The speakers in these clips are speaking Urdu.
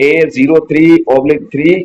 A03/3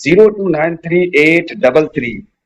0293 833।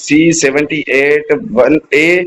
C78 1A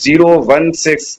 016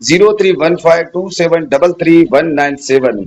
031527333197।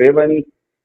7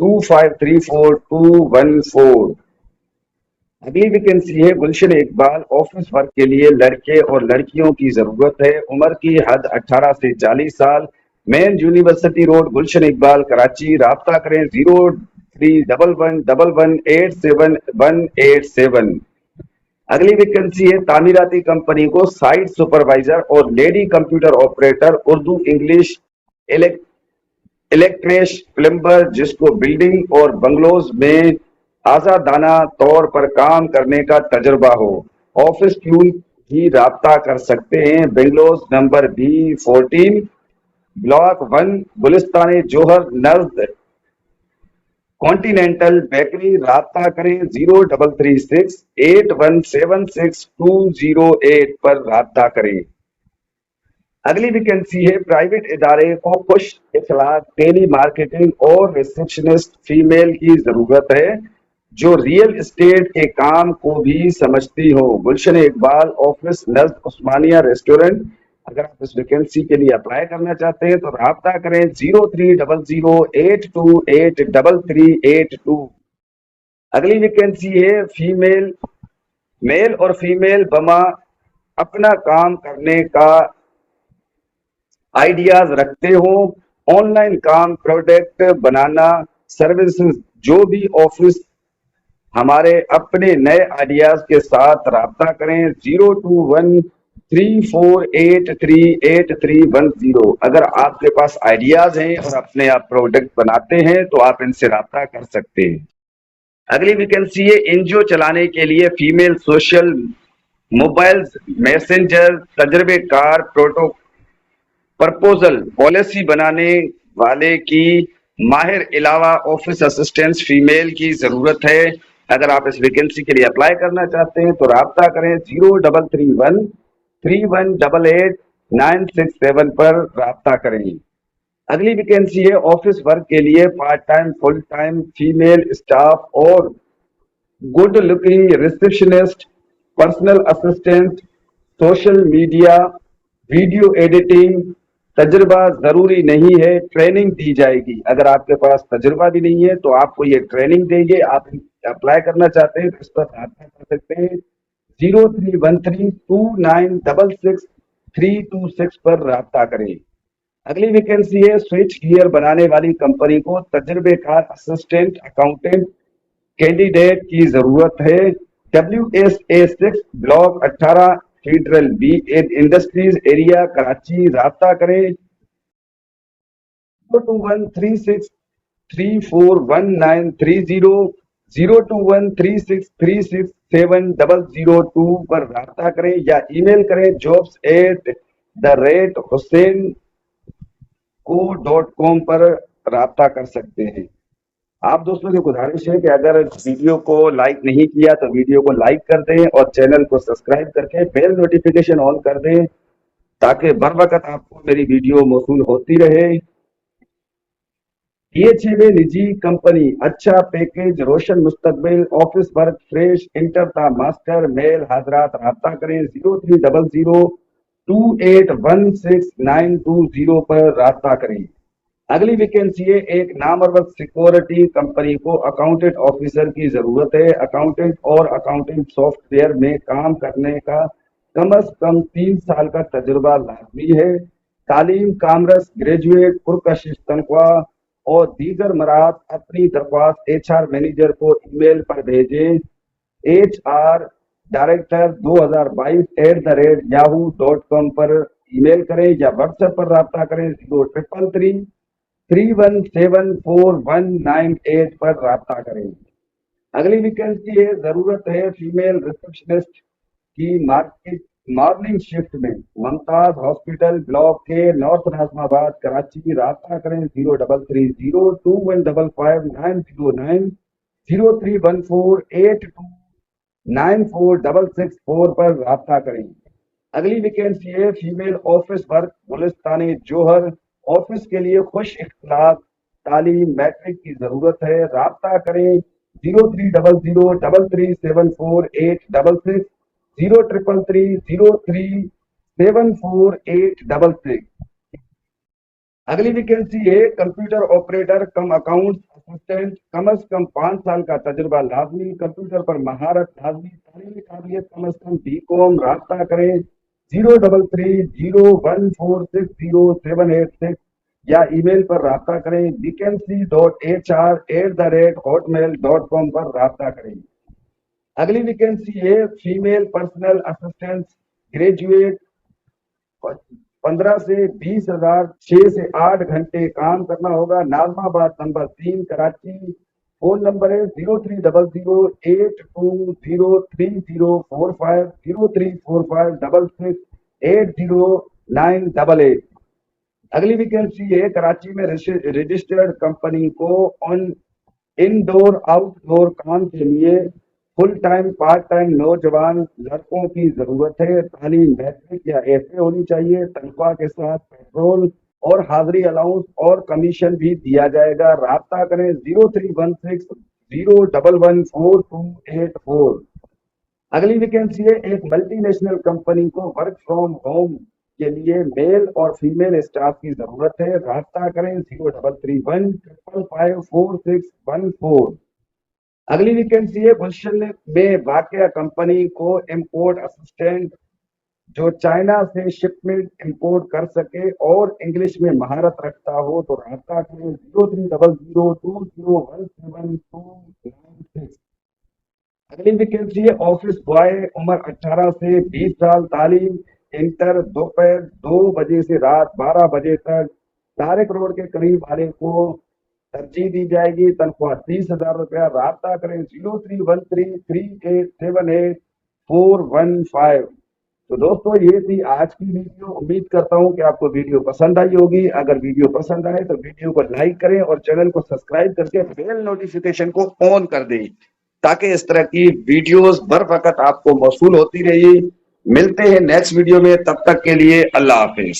2534-214. اگلی ویکینسی ہے گلشن اقبال آفس ورک کے لیے لڑکے اور لڑکیوں کی ضرورت ہے. عمر کی حد 18 سے 40 سال. Main university road Gulshan Iqbal Karachi. رابطہ کریں 0311887187. اگلی ویکینسی ہے تعمیراتی کمپنی کو سائٹ سپروائزر اور lady computer operator Urdu English electrician plumber جس کو بلڈنگ اور بنگلوز میں آزادانہ طور پر کام کرنے کا تجربہ ہو. آفس کیوں ہی رابطہ کر سکتے ہیں. بنگلوز نمبر B14 بلاک 1 گلستان جوہر نزد کانٹیننٹل بیکری. رابطہ کریں 03368176 پر رابطہ کریں. اگلی ویکینسی ہے پرائیویٹ ادارے کو خوش اخلاق ٹیلی مارکیٹنگ اور ریسپشنسٹ فیمیل کی ضرورت ہے جو ریئل اسٹیٹ کے کام کو بھی سمجھتی ہو. گلشن اقبال آفس نزد عثمانیہ ریسٹورنٹ. اگر آپ اس ویکینسی کے لیے اپلائی کرنا چاہتے ہیں تو رابطہ کریں 030082833382. اگلی ویکینسی ہے فیمیل میل اور فیمیل بما اپنا کام کرنے کا آئیڈیاز رکھتے ہو. آن لائن کام پروڈکٹ بنانا سروسز جو بھی آفس ہمارے اپنے نئے آئیڈیاز کے ساتھ رابطہ کریں 0213483810. اگر آپ کے پاس آئیڈیاز ہیں اور اپنے آپ پروڈکٹ بناتے ہیں تو آپ ان سے رابطہ کر سکتے ہیں. اگلی ویکینسی ہے NGO چلانے کے لیے فیمیل سوشل موبائل میسنجر تجربے کار پرپوزل پالیسی بنانے والے کی ماہر علاوہ آفس اسسٹنٹ فیمیل کی ضرورت ہے. اگر آپ اس ویکینسی کے لیے اپلائی کرنا چاہتے ہیں تو رابطہ کریں 033131888967 پر رابطہ کریں. اگلی ویکینسی ہے آفس ورک کے لیے part time full time female staff اور good looking receptionist personal assistant social media video editing. تجربہ ضروری نہیں ہے ٹریننگ دی جائے گی. اگر آپ کے پاس تجربہ بھی نہیں ہے تو آپ کو یہ ٹریننگ دیں گے. آپ اپلائی کرنا چاہتے ہیں تو اس پر رابطہ کر سکتے ہیں 031329666326 پر رابطہ کریں. اگلی ویکینسی ہے سوئچ گیئر بنانے والی کمپنی کو تجربے کار اسسٹنٹ اکاؤنٹنٹ کینڈیڈیٹ کی ضرورت ہے. WSA6 block 18 federal B industries area Karachi. رابطہ کریں 0213634190 0213636700 پر رابطہ کریں یا ای میل کریں jobs@hussainco.com پر رابطہ کر سکتے ہیں. آپ دوستوں سے گزارش ہے کہ اگر ویڈیو کو لائک نہیں کیا تو ویڈیو کو لائک کر دیں اور چینل کو سبسکرائب کر کے بیل نوٹیفیکیشن آن کر دیں تاکہ بر وقت آپ کو میری ویڈیو موصول ہوتی رہے. PH میں نجی کمپنی اچھا پیکیج روشن مستقبل آفس ورک فریش انٹر تا ماسٹر میل حضرات. رابطہ کریں 0300281690 پر رابطہ کریں. اگلی ویکینسی ہے ایک نامور سیکورٹی کمپنی کو اکاؤنٹنٹ آفیسر کی ضرورت ہے. اکاؤنٹنٹ اور اکاؤنٹنگ سافٹ ویئر میں کام کرنے کا کم از کم 3 سال کا تجربہ لازمی ہے. تعلیم کامرس گریجویٹ پرکشش تنخواہ اور دیگر مراحت. اپنی درخواست HR مینیجر کو ای میل پر بھیجیں HR2022@yahoo.com پر ای میل کریں یا واٹس ایپ پر رابطہ کریں 0333317418 پر رابطہ کریں. اگلی ویکینسی ہے ضرورت ہے فیمیل ریسپشنسٹ کی مارننگ شفٹ میں ممتاز ہاسپٹل بلاک کے نارتھ ناظم آباد کراچی. رابطہ کریں 033021555909 0314829466 پر رابطہ کریں. اگلی ویکینسی ہے فیمیل آفس ورک گلستان جوہر آفس کے لیے خوش اخلاق تعلیم میٹرک کی ضرورت ہے. رابطہ کریں 0300337486 0333037486. اگلی ویکینسی ہے کمپیوٹر آپریٹر کم اکاؤنٹ اسسٹنٹ، کم از کم 5 سال کا تجربہ لازمی، کمپیوٹر پر مہارت لازمی، تعلیمی قابلیت کم از کم BCom، رابطہ کریں 03301460786 یا ای میل پر رابطہ کریں vacancy.hr@hotmail.com پر رابطہ کریں۔ اگلی ویکینسی ہے فیمیل پرسنل اسسٹنٹ گریجویٹ، 15 سے 20,000، 6 سے 8 گھنٹے کام کرنا ہوگا، نازم آباد نمبر 3 کراچی۔ فون نمبر ہے 030082030045 034566809888۔ اگلی ویکینسی ہے کراچی میں رجسٹرڈ کمپنی کو انڈور آؤٹ ڈور کام کے لیے فل ٹائم پارٹ ٹائم نوجوان لڑکوں کی ضرورت ہے، تعلیم میٹرک یا ایسے ہونی چاہیے، تنخواہ کے ساتھ پیٹرول اور حاضری الاؤنس اور کمیشن بھی دیا جائے گا، رابطہ کریں 0316011484۔ اگلی ویکینسی ہے ایک ملٹی نیشنل کمپنی کو ورک فرام ہوم کے لیے میل اور فیمیل اسٹاف کی ضرورت ہے، رابطہ کریں 0331554614۔ اگلی ویکینسی ہے گلشن میں واقع کمپنی کو امپورٹ اسسٹنٹ جو چائنا سے شپمنٹ امپورٹ کر سکے اور انگلش میں مہارت رکھتا ہو تو رابطہ کریں 0300201726۔ اگلی ویکینسی ہے آفس بوائے، عمر 18 سے 20 سال، تعلیم انٹر، دوپہر 2 بجے سے رات 12 بجے تک، طارق روڈ کے قریب والے کو ترجیح دی جائے گی، تنخواہ 30,000 روپیہ، رابطہ کریں 0313387415۔ تو دوستو یہ تھی آج کی ویڈیو، امید کرتا ہوں کہ آپ کو ویڈیو پسند آئی ہوگی، اگر ویڈیو پسند آئے تو ویڈیو کو لائک کریں اور چینل کو سبسکرائب کر کے بیل نوٹیفیکیشن کو آن کر دیں تاکہ اس طرح کی ویڈیوز بر وقت آپ کو موصول ہوتی رہی۔ ملتے ہیں نیکسٹ ویڈیو میں، تب تک کے لیے اللہ حافظ۔